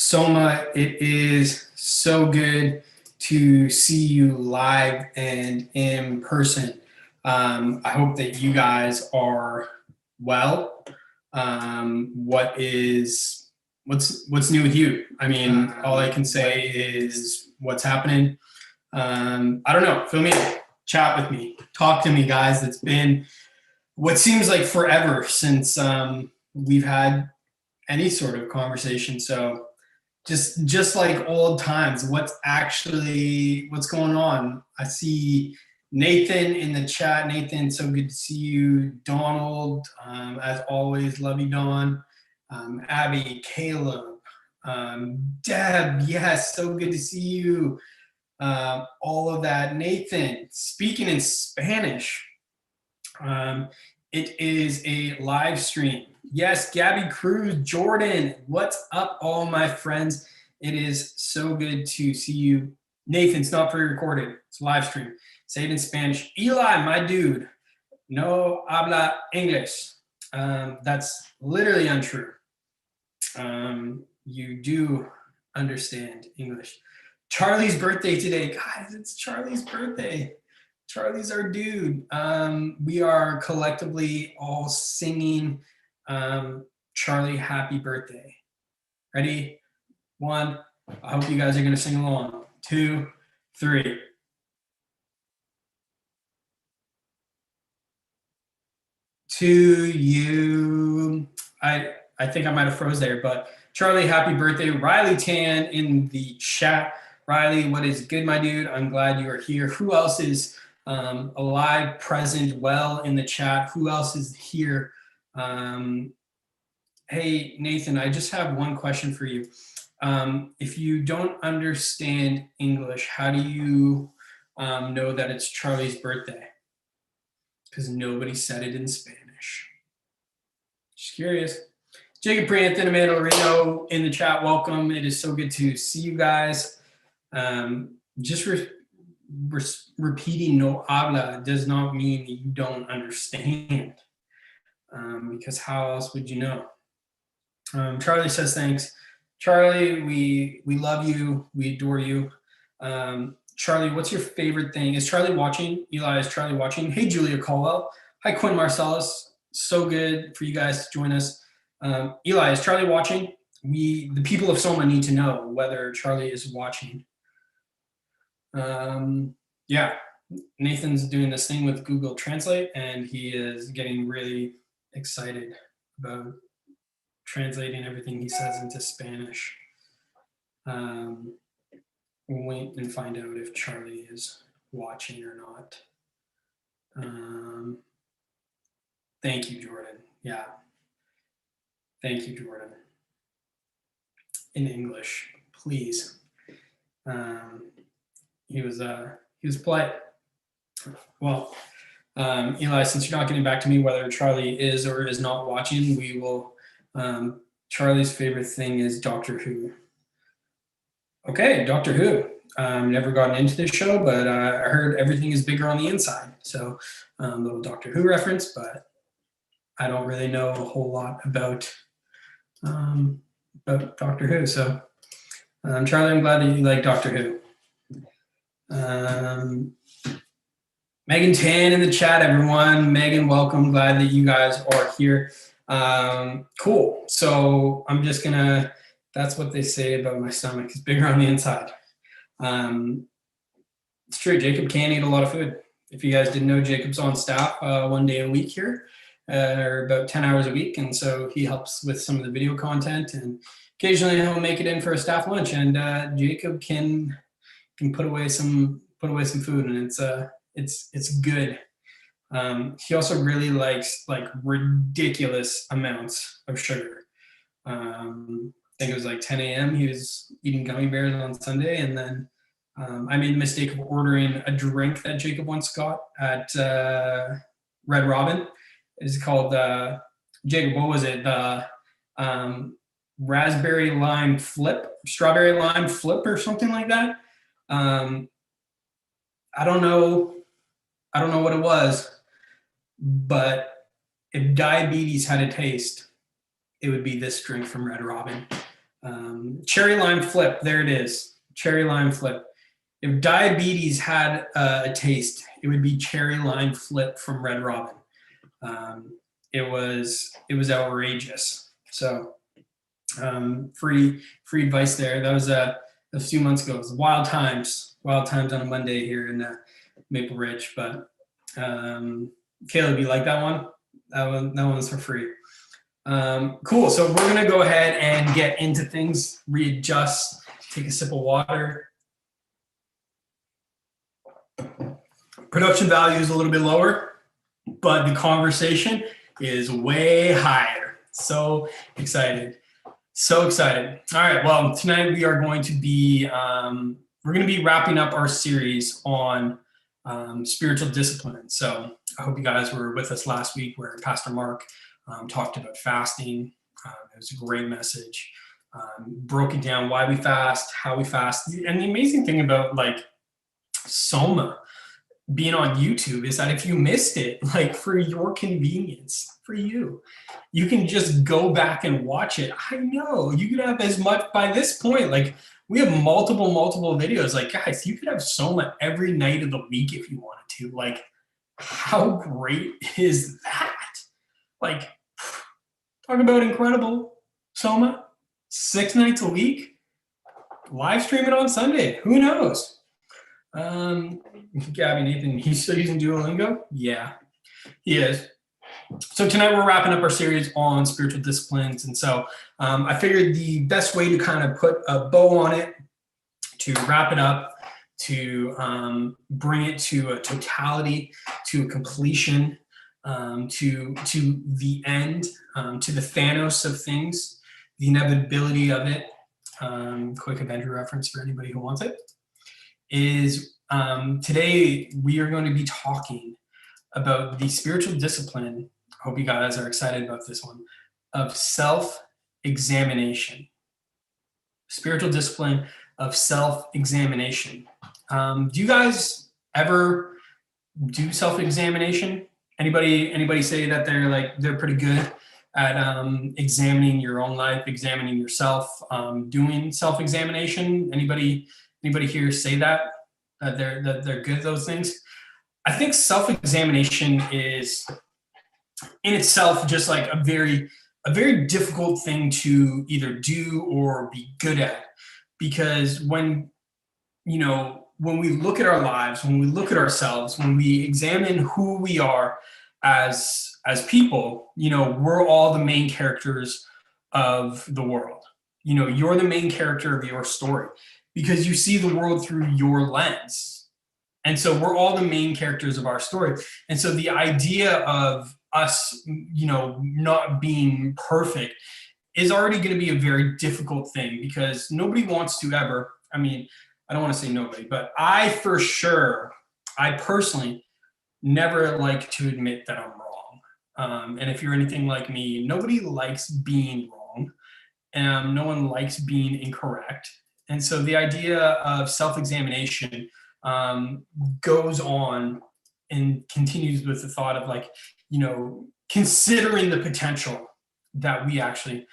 SOMA, it is so good to see you live and in person. I hope that you guys are well. What's new with you? I mean, all I can say is what's happening. I don't know. Fill me in. Chat with me. Talk to me, guys. It's been what seems like forever since we've had any sort of conversation. So just like old times, what's going on? I see Nathan in the chat. Nathan, so good to see you. Donald, as always, love you, Don. Abby, Caleb, Deb, yes, so good to see you. All of that. Nathan, speaking in Spanish. It is a live stream. Yes, Gabby Cruz, Jordan, what's up, all my friends? It is so good to see you. Nathan, it's not pre-recorded. It's a live stream. Say it in Spanish. Eli, my dude, no habla English. That's literally untrue. You do understand English. Charlie's birthday today. Guys, it's Charlie's birthday. Charlie's our dude. We are collectively all singing Charlie happy birthday. Ready? 1. I hope you guys are going to sing along. 2, 3. To you. I think I might have froze there, but Charlie, happy birthday. Riley Tan in the chat. Riley, what is good, my dude? I'm glad you are here. Who else is alive, present, well in the chat? Who else is here? Hey, Nathan, I just have one question for you. If you don't understand English, how do you know that it's Charlie's birthday? Because nobody said it in Spanish. Just curious. Jacob Priant and Amanda Loreno in the chat, welcome. It is so good to see you guys. Just repeating no habla does not mean that you don't understand, because how else would you know? Charlie says thanks. Charlie, we love you. We adore you. Charlie, what's your favorite thing? Is Charlie watching? Eli, is Charlie watching? Hey, Julia Colwell. Hi, Quinn Marcellus. So good for you guys to join us. Eli, is Charlie watching? The people of SOMA need to know whether Charlie is watching. Yeah, Nathan's doing this thing with Google Translate, and he is getting really excited about translating everything he says into Spanish. We'll wait and find out if Charlie is watching or not. Thank you, Jordan. Yeah. Thank you, Jordan. In English, please. He was polite. Well, Eli, since you're not getting back to me whether Charlie is or is not watching, we will. Charlie's favorite thing is Doctor Who. Okay, Doctor Who. Never gotten into this show, but I heard everything is bigger on the inside. So little Doctor Who reference, but I don't really know a whole lot about Doctor Who. So Charlie, I'm glad that you like Doctor Who. Megan Tan in the chat, everyone. Megan, welcome. Glad that you guys are here. Cool. So I'm just gonna, that's what they say about my stomach. It's bigger on the inside. It's true. Jacob can eat a lot of food. If you guys didn't know, Jacob's on staff 1 day a week here, or about 10 hours a week. And so he helps with some of the video content, and occasionally he'll make it in for a staff lunch, and Jacob can put away some food, and it's good. He also really likes like ridiculous amounts of sugar. I think it was like 10 a.m. He was eating gummy bears on Sunday, and then I made the mistake of ordering a drink that Jacob once got at Red Robin. It's called Jacob. What was it? The raspberry lime flip, strawberry lime flip, or something like that. I don't know what it was, but if diabetes had a taste, it would be this drink from Red Robin. Cherry lime flip, there it is. Cherry lime flip. If diabetes had a taste, it would be cherry lime flip from Red Robin. It was outrageous. So free advice there. That was a few months ago. It was wild times on a Monday here in Maple Ridge. But Caleb, you like that one? That one's for free. Cool. So we're gonna go ahead and get into things. Readjust. Take a sip of water. Production value is a little bit lower, but the conversation is way higher. So excited. So excited. All right. Well, tonight we are going to be we're going to be wrapping up our series on spiritual discipline. So I hope you guys were with us last week where Pastor Mark talked about fasting. It was a great message. Broke it down why we fast, how we fast. And the amazing thing about like SOMA being on YouTube is that if you missed it, like for your convenience, for you can just go back and watch it. I know you could have as much by this point. Like we have multiple videos. Like guys, you could have SOMA every night of the week if you wanted to. Like how great is that? Like talk about incredible. SOMA 6 nights a week, live stream it on Sunday. Who knows? Gabby Nathan, he's still using Duolingo? Yeah, he is. So tonight we're wrapping up our series on spiritual disciplines. And so I figured the best way to kind of put a bow on it, to wrap it up, to bring it to a totality, to a completion, to the end, to the Thanos of things, the inevitability of it, quick Avenger reference for anybody who wants it, is today we are going to be talking about the spiritual discipline. I hope you guys are excited about this one, of self-examination. Spiritual discipline of self-examination. Do you guys ever do self-examination? Anybody say that they're pretty good at examining your own life, examining yourself, doing self-examination? Anybody here say that they're good at those things? I think self-examination is in itself just like a very difficult thing to either do or be good at, because when we look at our lives, when we look at ourselves, when we examine who we are as people, we're all the main characters of the world. You're the main character of your story because you see the world through your lens. And so we're all the main characters of our story. And so the idea of us, not being perfect is already going to be a very difficult thing, because nobody wants to ever, I don't want to say nobody, but I personally never like to admit that I'm wrong. And if you're anything like me, nobody likes being wrong. No one likes being incorrect. And so the idea of self-examination goes on and continues with the thought of considering the potential that we actually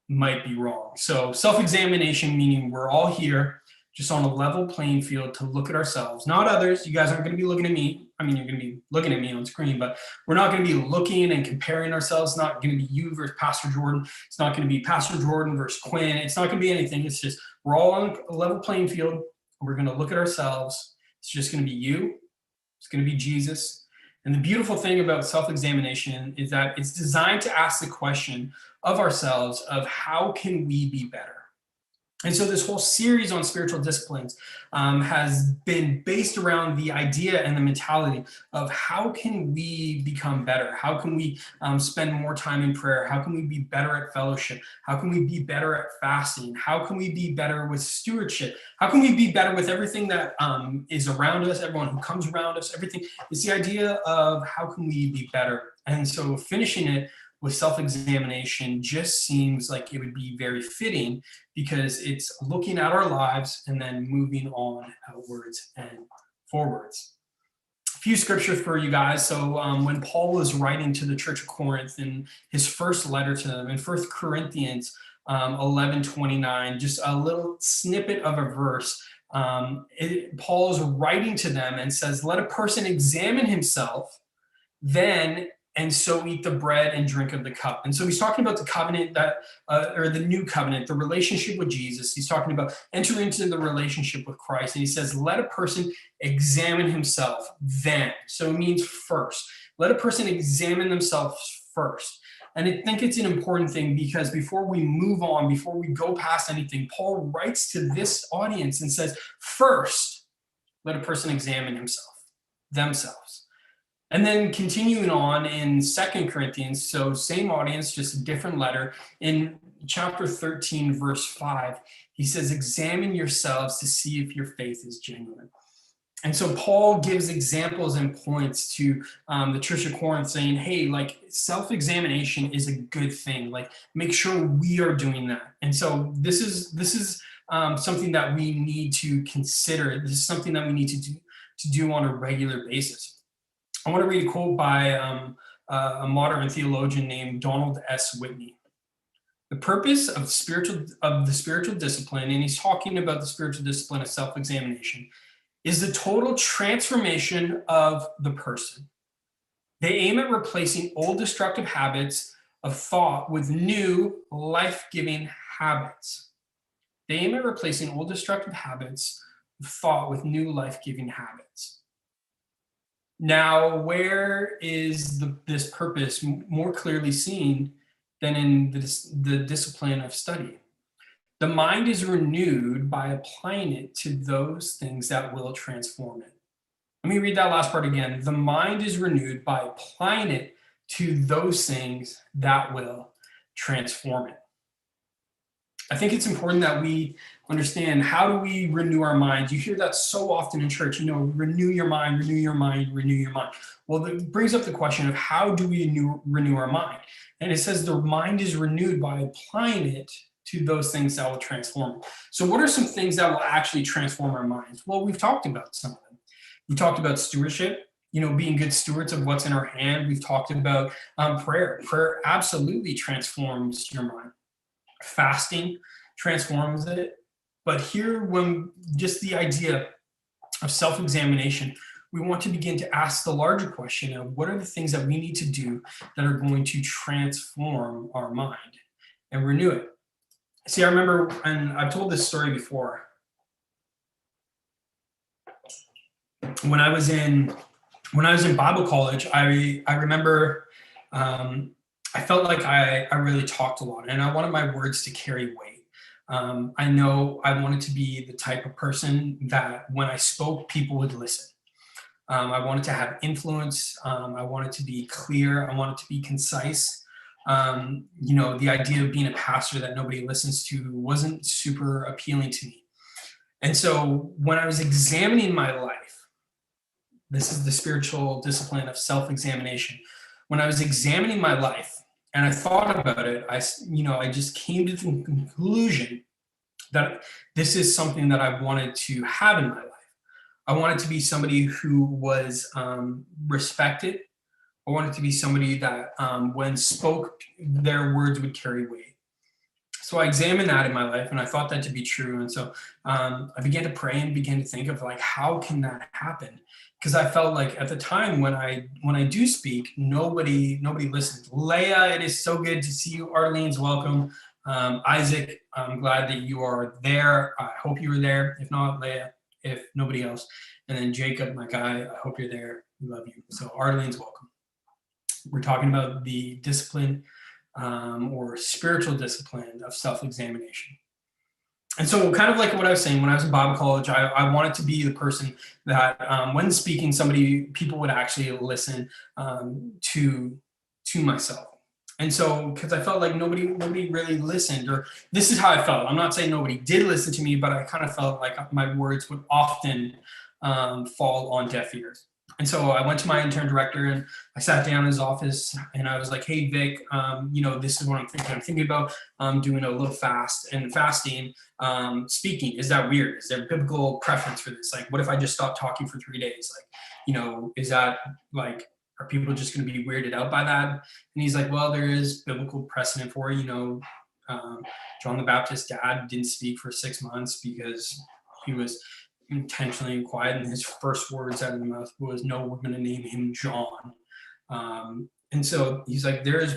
might be wrong. So self-examination, meaning we're all here just on a level playing field to look at ourselves, not others. You guys aren't going to be looking at me. You're going to be looking at me on screen, but we're not going to be looking and comparing ourselves. It's not going to be you versus Pastor Jordan. It's not going to be Pastor Jordan versus Quinn. It's not going to be anything. It's just we're all on a level playing field. We're going to look at ourselves. It's just going to be you. It's going to be Jesus. And the beautiful thing about self-examination is that it's designed to ask the question of ourselves of how can we be better? And so this whole series on spiritual disciplines has been based around the idea and the mentality of how can we become better? How can we spend more time in prayer? How can we be better at fellowship? How can we be better at fasting? How can we be better with stewardship? How can we be better with everything that is around us, everyone who comes around us, everything? It's the idea of how can we be better? And so finishing it with self-examination just seems like it would be very fitting, because it's looking at our lives and then moving on outwards and forwards. A few scriptures for you guys. So when Paul was writing to the church of Corinth in his first letter to them in 1 Corinthians 11:29, just a little snippet of a verse. Paul is writing to them and says, let a person examine himself, then and so eat the bread and drink of the cup. And so he's talking about the covenant that, or the new covenant, the relationship with Jesus. He's talking about enter into the relationship with Christ. And he says, let a person examine himself then. So it means first. Let a person examine themselves first. And I think it's an important thing because before we move on, before we go past anything, Paul writes to this audience and says, first, let a person examine themselves. And then continuing on in 2 Corinthians, so same audience, just a different letter. In chapter 13, verse 5, he says, examine yourselves to see if your faith is genuine. And so Paul gives examples and points to the church of Corinth saying, hey, like self-examination is a good thing. Like make sure we are doing that. And so this is something that we need to consider. This is something that we need to do on a regular basis. I want to read a quote by a modern theologian named Donald S. Whitney. The purpose of the spiritual discipline, and he's talking about the spiritual discipline of self-examination, is the total transformation of the person. They aim at replacing old destructive habits of thought with new life-giving habits. They aim at replacing old destructive habits of thought with new life-giving habits. Now, where is this purpose more clearly seen than in the discipline of study? The mind is renewed by applying it to those things that will transform it. Let me read that last part again. The mind is renewed by applying it to those things that will transform it. I think it's important that we understand, how do we renew our minds? You hear that so often in church, renew your mind, renew your mind, renew your mind. Well, that brings up the question of how do we renew our mind? And it says the mind is renewed by applying it to those things that will transform it. So what are some things that will actually transform our minds? Well, we've talked about some of them. We talked about stewardship, being good stewards of what's in our hand. We've talked about prayer. Prayer absolutely transforms your mind. Fasting transforms it. But here, when just the idea of self-examination, we want to begin to ask the larger question of what are the things that we need to do that are going to transform our mind and renew it. See, I remember, and I've told this story before, when I was in Bible college, I remember I felt like I really talked a lot, and I wanted my words to carry weight. I know I wanted to be the type of person that when I spoke, people would listen. I wanted to have influence. I wanted to be clear. I wanted to be concise. The idea of being a pastor that nobody listens to wasn't super appealing to me. And so when I was examining my life, this is the spiritual discipline of self-examination. When I was examining my life and I thought about it, I just came to the conclusion that this is something that I wanted to have in my life. I wanted to be somebody who was respected. I wanted to be somebody that when spoke, their words would carry weight. So I examined that in my life, and I thought that to be true. And so I began to pray and began to think of how can that happen? Because I felt like at the time when I do speak, nobody listens. Leah, it is so good to see you. Arlene's welcome. Isaac, I'm glad that you are there. I hope you were there. If not, Leah, if nobody else. And then Jacob, my guy, I hope you're there. We love you. So Arlene's welcome. We're talking about the discipline or spiritual discipline of self-examination. And so kind of like what I was saying, when I was in Bible college, I wanted to be the person that when speaking, people would actually listen to myself. And so, because I felt like nobody really listened, or this is how I felt. I'm not saying nobody did listen to me, but I kind of felt like my words would often fall on deaf ears. And so I went to my intern director and I sat down in his office and I was like, hey, Vic, this is what I'm thinking. I'm thinking about doing a little fasting, speaking. Is that weird? Is there a biblical preference for this? Like, what if I just stop talking for 3 days? Is that are people just going to be weirded out by that? And he's like, well, there is biblical precedent for it. John the Baptist's dad didn't speak for 6 months because he was intentionally quiet, and his first words out of the mouth was, "No, we're going to name him John." And so he's like, there's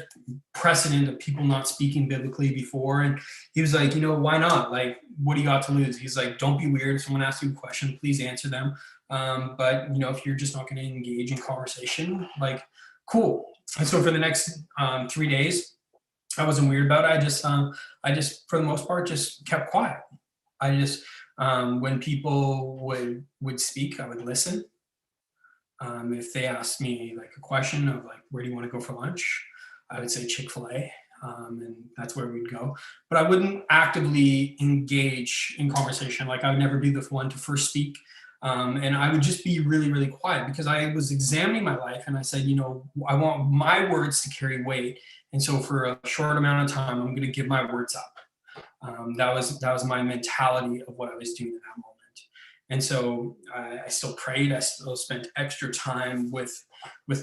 precedent of people not speaking biblically before. And he was like, why not? Like, what do you got to lose? He's like, don't be weird. If someone asks you a question, please answer them. But if you're just not going to engage in conversation, like, cool. And so for the next 3 days, I wasn't weird about it. I just, for the most part, just kept quiet. I just, when people would speak, I would listen. If they asked me like a question of like, where do you want to go for lunch? I would say Chick-fil-A, and that's where we'd go. But I wouldn't actively engage in conversation. Like I would never be the one to first speak. And I would just be really, really quiet because I was examining my life and I said, I want my words to carry weight. And so for a short amount of time, I'm going to give my words up. That was my mentality of what I was doing at that moment. And so I still prayed. I still spent extra time with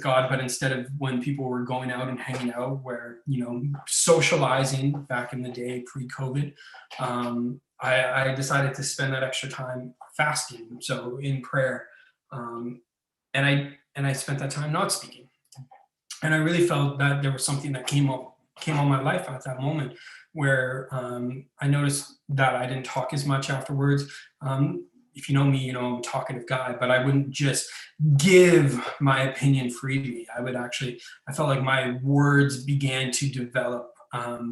God, but instead of when people were going out and hanging out, where socializing back in the day pre-COVID, I decided to spend that extra time fasting, so in prayer, and I spent that time not speaking. And I really felt that there was something that came on my life at that moment, where I noticed that I didn't talk as much afterwards. If you know me, I'm a talkative guy, but I wouldn't just give my opinion freely. I felt like my words began to develop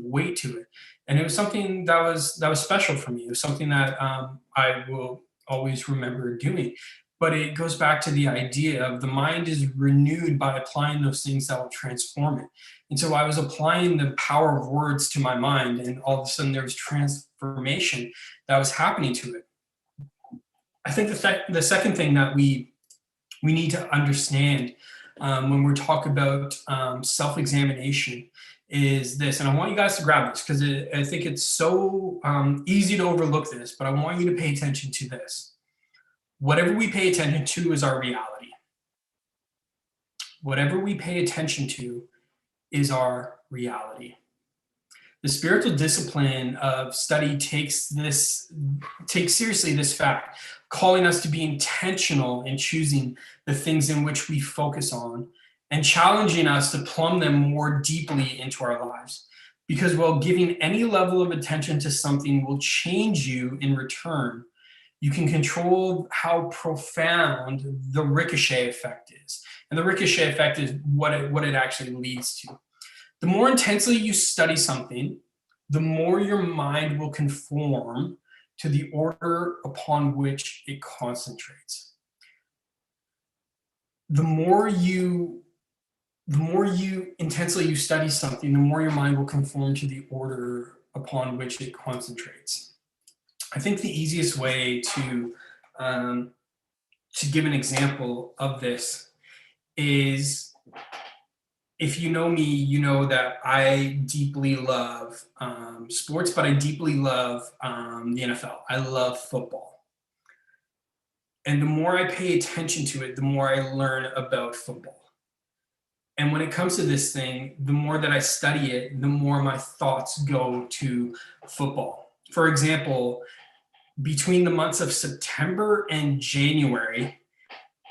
weight to it. And it was something that was special for me. It was something that I will always remember doing. But it goes back to the idea of the mind is renewed by applying those things that will transform it. And so I was applying the power of words to my mind, and all of a sudden there was transformation that was happening to it. I think the second thing that we need to understand when we're talking about self-examination is this, and I want you guys to grab this because I think it's so easy to overlook this, but I want you to pay attention to this. Whatever we pay attention to is our reality. Whatever we pay attention to is our reality. The spiritual discipline of study takes seriously this fact, calling us to be intentional in choosing the things in which we focus on and challenging us to plumb them more deeply into our lives. Because while giving any level of attention to something will change you in return, you can control how profound the ricochet effect is. And the ricochet effect is what it actually leads to. The more intensely you study something, the more your mind will conform to the order upon which it concentrates. The more you intensely you study something, the more your mind will conform to the order upon which it concentrates. I think the easiest way to give an example of this is, if you know me, you know that I deeply love sports, but I deeply love the NFL. I love football. And the more I pay attention to it, the more I learn about football. And when it comes to this thing, the more that I study it, the more my thoughts go to football. For example, between the months of September and January,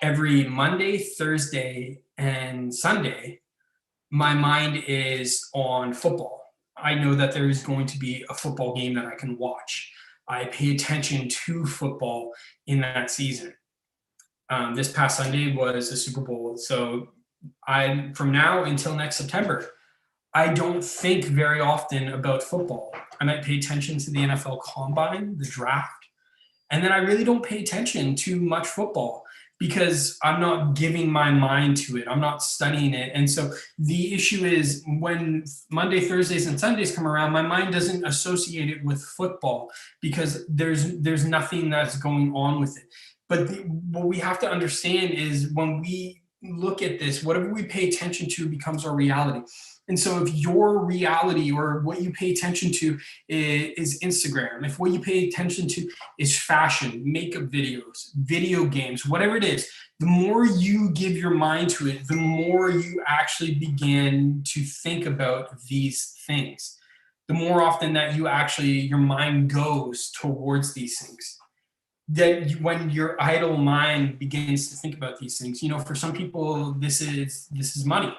every Monday, Thursday, and Sunday, my mind is on football. I know that there is going to be a football game that I can watch. I pay attention to football in that season. This past Sunday was the Super Bowl. So from now until next September, I don't think very often about football. I might pay attention to the NFL Combine, the draft, and then I really don't pay attention to much football because I'm not giving my mind to it. I'm not studying it. And so the issue is when Monday, Thursdays, and Sundays come around, my mind doesn't associate it with football because there's nothing that's going on with it. But what we have to understand is when we look at this, whatever we pay attention to becomes our reality. And so if your reality or what you pay attention to is Instagram, if what you pay attention to is fashion, makeup videos, video games, whatever it is, the more you give your mind to it, the more you actually begin to think about these things. the more often that your mind goes towards these things. When your idle mind begins to think about these things, for some people, this is money.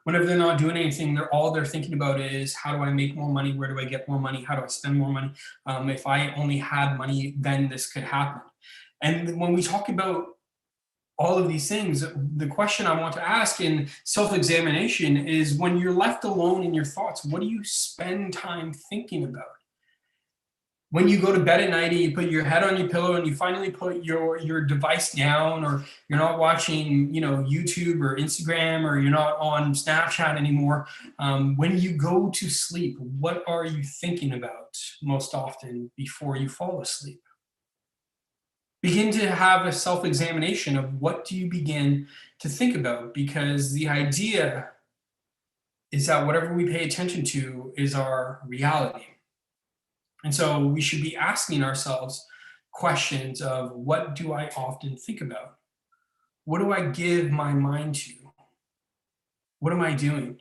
Whenever they're not doing anything, all they're thinking about is, how do I make more money? Where do I get more money? How do I spend more money? If I only had money, then this could happen. And when we talk about all of these things, the question I want to ask in self-examination is, when you're left alone in your thoughts, what do you spend time thinking about? When you go to bed at night and you put your head on your pillow and you finally put your device down, or you're not watching YouTube or Instagram, or you're not on Snapchat anymore, when you go to sleep, what are you thinking about most often before you fall asleep? Begin to have a self-examination of what do you begin to think about, because the idea is that whatever we pay attention to is our reality. And so we should be asking ourselves questions of, what do I often think about? What do I give my mind to? What am I doing?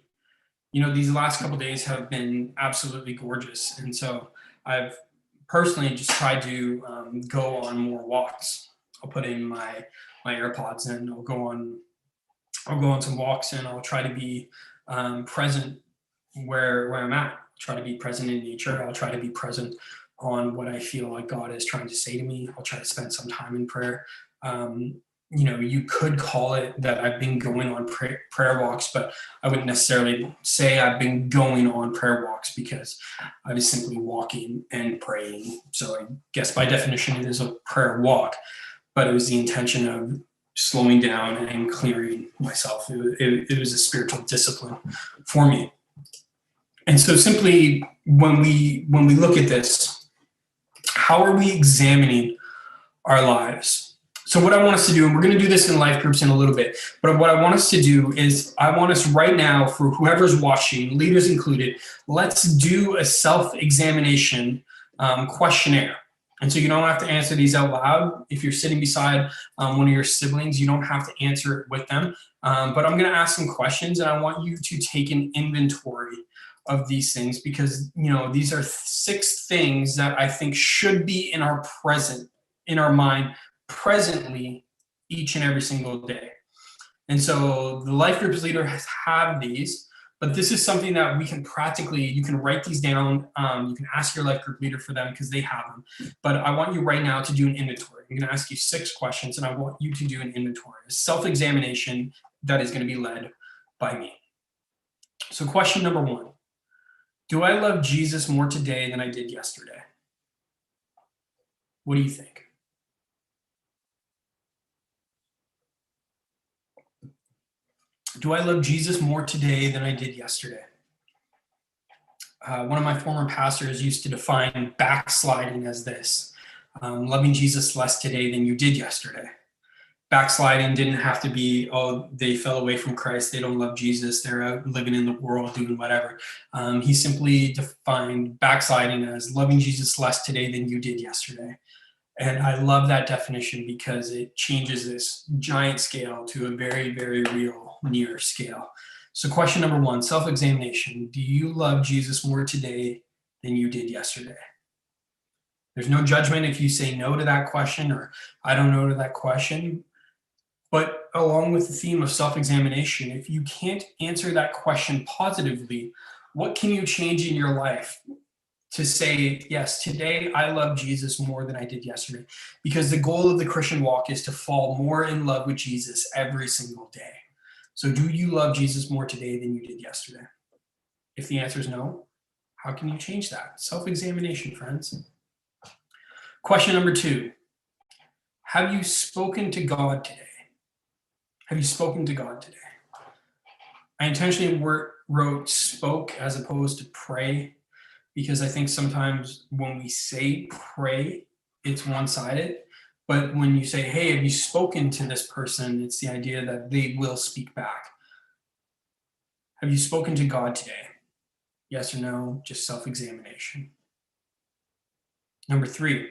These last couple of days have been absolutely gorgeous. And so I've personally just tried to go on more walks. I'll put in my AirPods and I'll go on some walks, and I'll try to be present where I'm at. Try to be present in nature. I'll try to be present on what I feel like God is trying to say to me. I'll try to spend some time in prayer. You could call it that I've been going on prayer walks, but I wouldn't necessarily say I've been going on prayer walks, because I was simply walking and praying. So I guess by definition it is a prayer walk, but it was the intention of slowing down and clearing myself. It was a spiritual discipline for me. And so simply, when we look at this, how are we examining our lives? So what I want us to do, and we're going to do this in life groups in a little bit, but what I want us to do is, I want us right now, for whoever's watching, leaders included, let's do a self-examination questionnaire. And so you don't have to answer these out loud. If you're sitting beside one of your siblings, you don't have to answer it with them. But I'm going to ask some questions, and I want you to take an inventory of these things, because these are 6 things that I think should be in our mind presently, each and every single day. And so the life groups leader has had these, but this is something that we can practically, you can write these down. You can ask your life group leader for them, because they have them. But I want you right now to do an inventory. I'm going to ask you 6 questions, and I want you to do an inventory, a self-examination that is going to be led by me. So question number 1. Do I love Jesus more today than I did yesterday? What do you think? Do I love Jesus more today than I did yesterday? One of my former pastors used to define backsliding as this: loving Jesus less today than you did yesterday. Backsliding didn't have to be, oh, they fell away from Christ, they don't love Jesus, they're out living in the world doing whatever. He simply defined backsliding as loving Jesus less today than you did yesterday. And I love that definition, because it changes this giant scale to a very, very real near scale. So question number 1, self-examination. Do you love Jesus more today than you did yesterday? There's no judgment if you say no to that question, or I don't know to that question. But along with the theme of self-examination, if you can't answer that question positively, what can you change in your life to say, yes, today I love Jesus more than I did yesterday? Because the goal of the Christian walk is to fall more in love with Jesus every single day. So do you love Jesus more today than you did yesterday? If the answer is no, how can you change that? Self-examination, friends. Question number 2, have you spoken to God today? Have you spoken to God today? I intentionally wrote spoke as opposed to pray, because I think sometimes when we say pray, it's one-sided. But when you say, hey, have you spoken to this person? It's the idea that they will speak back. Have you spoken to God today? Yes or no, just self-examination. Number 3,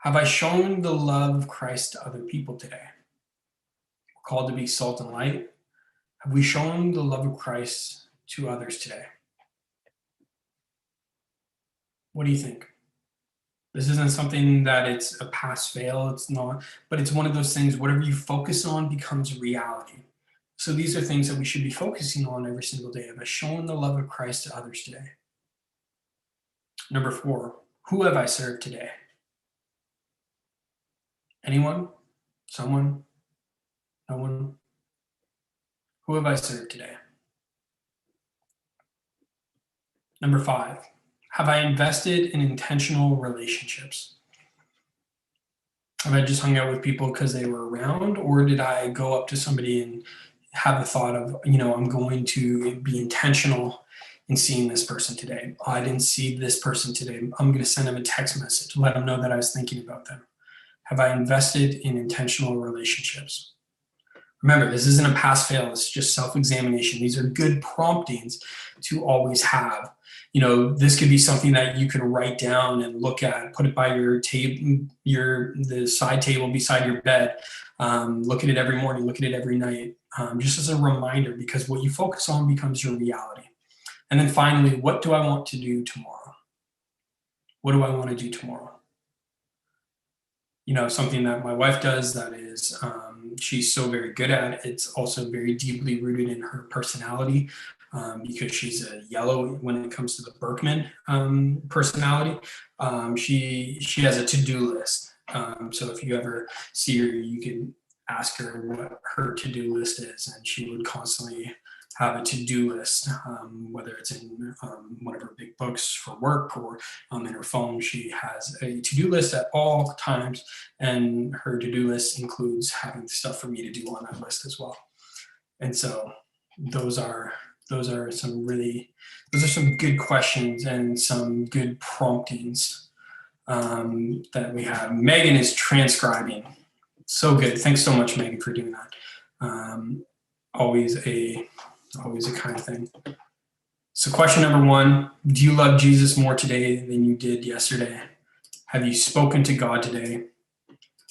have I shown the love of Christ to other people today? We're called to be salt and light. Have we shown the love of Christ to others today? What do you think? This isn't something that it's a pass fail, it's not, but it's one of those things, whatever you focus on becomes reality. So these are things that we should be focusing on every single day. Have I shown the love of Christ to others today? Number 4, who have I served today? Anyone? Someone? No one? Who have I served today? Number 5, have I invested in intentional relationships? Have I just hung out with people because they were around, or did I go up to somebody and have the thought of, I'm going to be intentional in seeing this person today? Oh, I didn't see this person today. I'm going to send them a text message, let them know that I was thinking about them. Have I invested in intentional relationships? Remember, this isn't a pass fail. It's just self-examination. These are good promptings to always have. This could be something that you could write down and look at, put it by your table, the side table beside your bed. Look at it every morning, look at it every night, just as a reminder, because what you focus on becomes your reality. And then finally, what do I want to do tomorrow? What do I want to do tomorrow? Something that my wife does that is, she's so very good at. It's also very deeply rooted in her personality, because she's a yellow when it comes to the Berkman personality. She has a to-do list. So if you ever see her, you can ask her what her to-do list is, and she would constantly have a to-do list, whether it's in one of her big books for work or in her phone. She has a to-do list at all times, and her to-do list includes having stuff for me to do on that list as well. And so those are some good questions and some good promptings that we have. Megan is transcribing. So good. Thanks so much, Megan, for doing that. Always a kind thing. So question number 1, do you love Jesus more today than you did yesterday? Have you spoken to God today?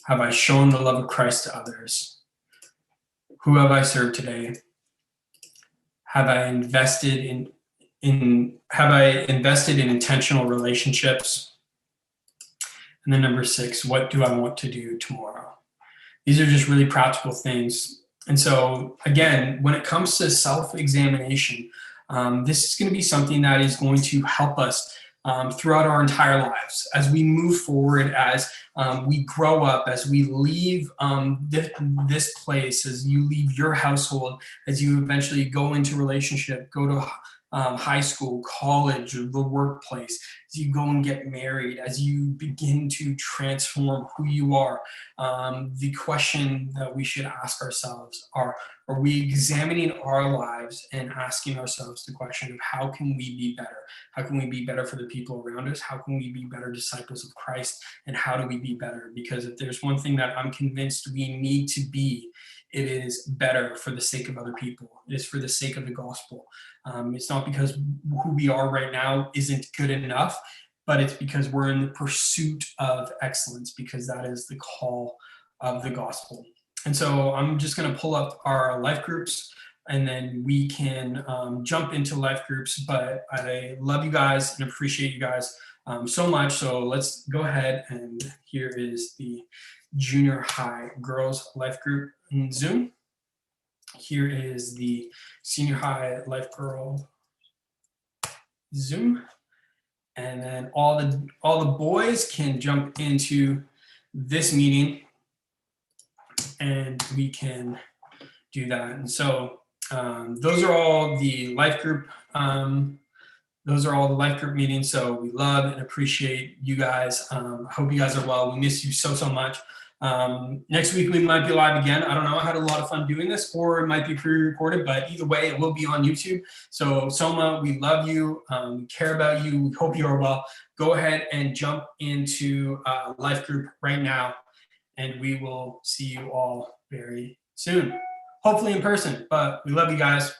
Have I shown the love of Christ to others? Who have I served today? Have I invested in intentional relationships? And then number 6, what do I want to do tomorrow? These are just really practical things. And so again, when it comes to self-examination, this is going to be something that is going to help us throughout our entire lives as we move forward, as we grow up, as we leave this place, as you leave your household, as you eventually go into relationship, go to high school, college, or the workplace, as you go and get married, as you begin to transform who you are. The question that we should ask ourselves are we examining our lives and asking ourselves the question of how can we be better? How can we be better for the people around us? How can we be better disciples of Christ? And how do we be better? Because if there's one thing that I'm convinced we need to be, it is better for the sake of other people. It is for the sake of the gospel. It's not because who we are right now isn't good enough, but it's because we're in the pursuit of excellence, because that is the call of the gospel. And so I'm just going to pull up our life groups, and then we can jump into life groups. But I love you guys and appreciate you guys so much. So let's go ahead, and here is the junior high girls life group in Zoom. Here is the senior high life girl Zoom. And then all the boys can jump into this meeting, and we can do that. And so those are all the life group. Those are all the life group meetings. So we love and appreciate you guys. Hope you guys are well. We miss you so much. Next week we might be live again. I don't know. I had a lot of fun doing this, or it might be pre-recorded, but either way, it will be on YouTube. So SOMA, we love you. We care about you. We hope you are well. Go ahead and jump into life group right now, and we will see you all very soon. Hopefully in person, but we love you guys.